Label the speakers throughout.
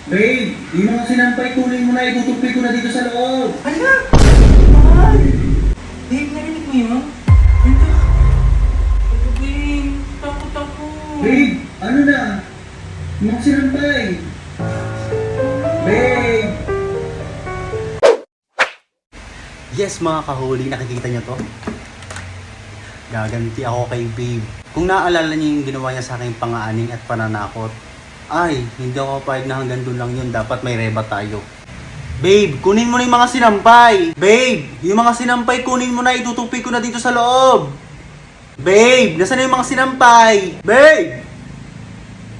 Speaker 1: Babe, yung mga sinampay kunin mo na, itutupi ko na dito sa loob.
Speaker 2: Hala! Mahal! Babe, narinig mo yun? Ito. Ito, babe. Takot ako.
Speaker 1: Babe, ano na? Yung mga sinampay. Babe!
Speaker 3: Yes mga kahuli, nakikita niyo to? Gaganti ako kay babe. Kung naaalala niyo yung ginawa niya sa aking pang-aaning at pananakot, ay, hindi ako papayag na hanggang doon lang yun. Dapat may reba tayo. Babe, kunin mo na yung mga sinampay. Babe, yung mga sinampay kunin mo na. Itutupi ko na dito sa loob. Babe, nasaan na yung mga sinampay? Babe!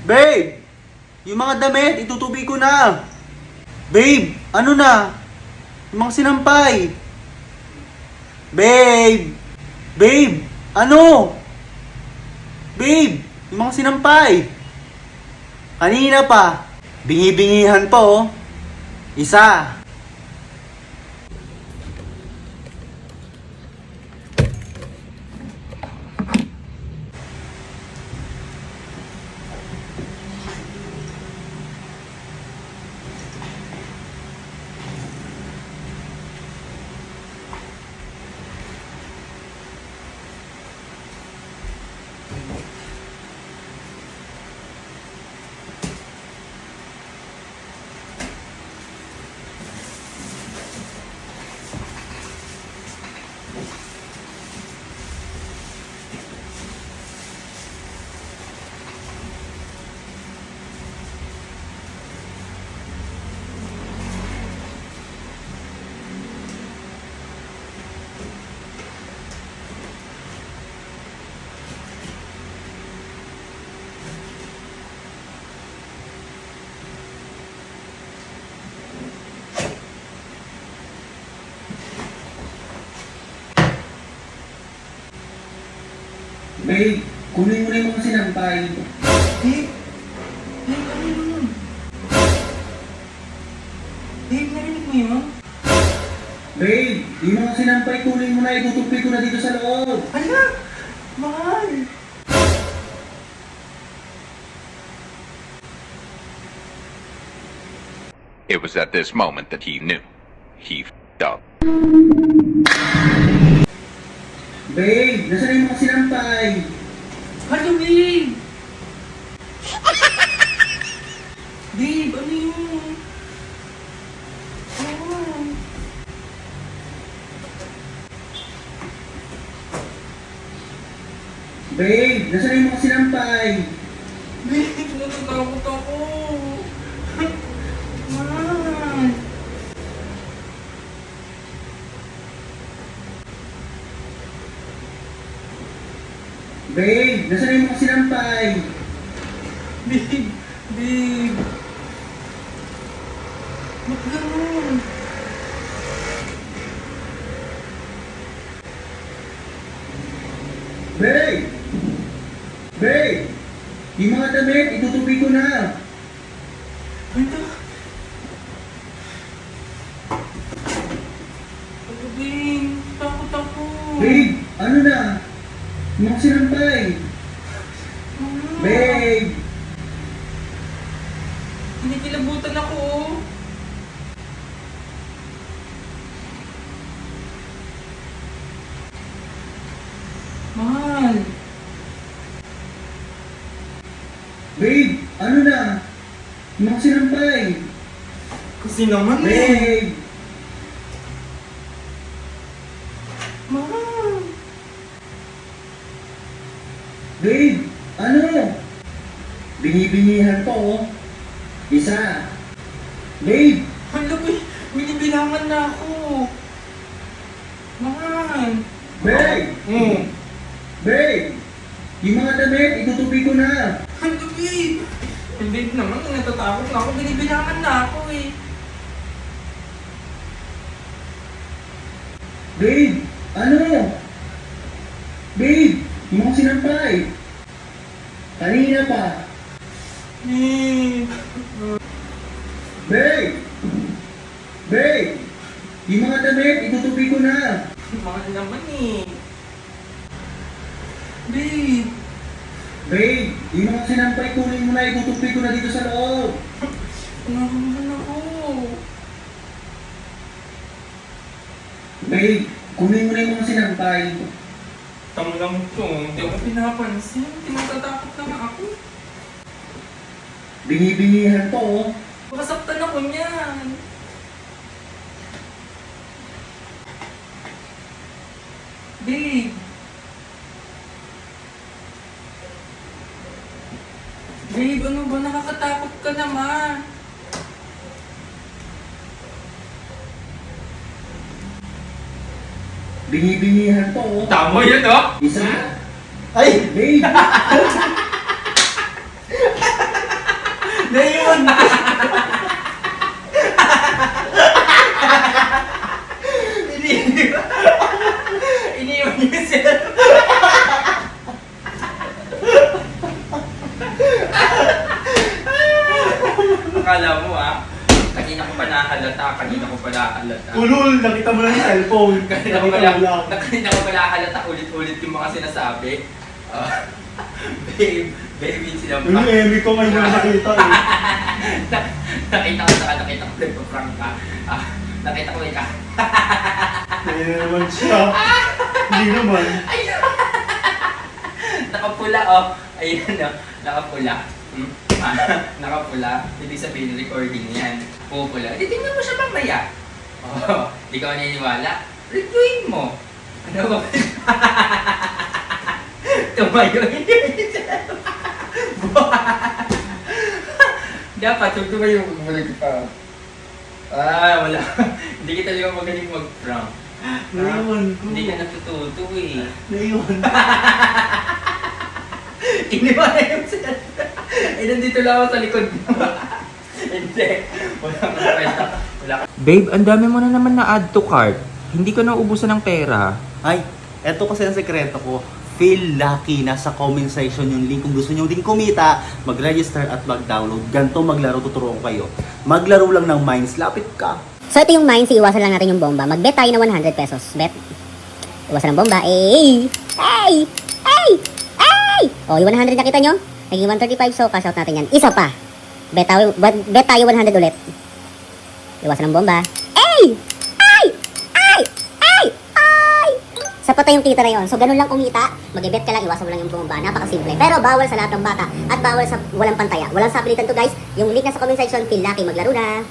Speaker 3: Babe! Yung mga damit, itutupi ko na. Babe, ano na? Yung mga sinampay. Babe! Babe! Ano? Babe! Yung mga sinampay. Kanina pa. Bingi-bingihan pa oh. Isa.
Speaker 1: Babe, kunin mo na yung mga sinampay.
Speaker 2: Babe! Babe, ano yun? Babe, narinig mo yun?
Speaker 1: Babe, yung mga sinampay kunin mo na, itutupi ko na dito sa loob.
Speaker 2: Hala! Mahal!
Speaker 4: It was at this moment that he knew. He f***ed up.
Speaker 1: Babe, nasaan na yung mga sinampay?
Speaker 2: Hala, babe! Babe, ano yun? Oh.
Speaker 1: Babe, nasaan na yung mga sinampay?
Speaker 2: Babe, natatakot ako. Mahal!
Speaker 1: Babe, nasaan na yung mga sinampay?
Speaker 2: Babe! Babe! Ba't ganun?
Speaker 1: Babe! Babe! Yung mga damit, itutupi ko na.
Speaker 2: Ito? Ano, babe? Takot ako.
Speaker 1: Babe, ano na? Yung mga sinampay.
Speaker 2: Mahal!
Speaker 1: Babe!
Speaker 2: Kinikilabutan ako, oh. Mahal!
Speaker 1: Babe, ano na? Yung mga sinampay.
Speaker 2: Kasi naman eh.
Speaker 1: Babe!
Speaker 2: Mahal!
Speaker 1: Babe, ano? Bingi-bingihan pa oh. Isa. Babe!
Speaker 2: Hala, binibilangan na ako. Mahal!
Speaker 1: Babe! Babe! Yung mga damit, itutupi ko na.
Speaker 2: Hala, babe! Eh, babe naman, natatakot na ako. Binibilangan na ako eh.
Speaker 1: Babe! Ano? Babe! Yung mga sinampay. Kanina pa.
Speaker 2: Babe!
Speaker 1: Babe! Babe! Yung mga damit, itutupi ko na.
Speaker 2: Mahal naman eh. Babe!
Speaker 1: Babe! Yung mga sinampay kunin mo na, itutupi ko na dito sa loob.
Speaker 2: Nakaman ako.
Speaker 1: Babe, kunin mo na yung mga sinampay.
Speaker 2: Tama lang ito. Hindi ako pinapansin. Tinatatakot na nga ako.
Speaker 1: Binibinihan to, oh.
Speaker 2: Makasaktan ako niyan. Babe. Babe, ano ba? Nakakatakot ka naman.
Speaker 1: Binibinihan to, oh.
Speaker 2: Tama yun, oh.
Speaker 1: Isa.
Speaker 3: Ay!
Speaker 1: Babe!
Speaker 3: Na yun!
Speaker 2: Iniwan niyo siya. Akala mo kanina ko pa nahalata.
Speaker 3: Ulul! Nakita mo lang yung cellphone.
Speaker 2: Kanina ko
Speaker 3: Nakita mo lang.
Speaker 2: pa nahalata ulit-ulit yung mga sinasabi. Babe, yung
Speaker 3: Yung
Speaker 2: sinampay.
Speaker 3: Emmy ko ngayon na nakita eh.
Speaker 2: Nakita ko nagpa-prank ka. Nakita ko ikaw.
Speaker 3: Hindi na naman siya. Hindi naman.
Speaker 2: Nakapula, oh. Ayan, oh. Nakapula. Nakapula. Ibig sabihin, recording yan. Pupula. Titignan mo siya mamaya. Oh, di ka naniniwala? Reviewin mo. Ano ba? Tumayo. Dapat, tumayo. Bumalik pa. Wala. Hindi kita talaga magaling mag-prank.
Speaker 3: Naiwan ko.
Speaker 2: Hindi ka natututo eh.
Speaker 3: Naiwan.
Speaker 2: Iniwan na yung sila. Nandito lang ako sa likod mo. Hindi. Wala kang kwenta. Babe, ang dami mo na naman na add to cart. Hindi ka na ubusan ng pera.
Speaker 3: Ay, eto kasi ang sekreto ko. Feel lucky, nasa comment section yung link. Kung gusto nyo din kumita, mag-register at mag-download. Ganto maglaro, tuturuan ko kayo. Maglaro lang ng Mines, lapit ka.
Speaker 5: So ito yung mines, iwasan lang natin yung bomba. Mag-bet tayo na 100 pesos. Bet. Iwasan ng bomba. Ay! Ay! Ay! Ay! O, yung 100 nakita nyo? Naging 135, so cash out natin yan. Isa pa. Bet tayo 100 ulit. Iwasan ng bomba. Ay! Ay! Ay! Ay! Ay! Sapat na yung kita na yun. So ganun lang kumita. Mag-bet ka lang, iwasan mo lang yung bomba. Napakasimple. Pero bawal sa lahat ng bata. At bawal sa walang pantaya. Walang sabilitan to guys. Yung link na sa comment section, feel lucky, maglaro na.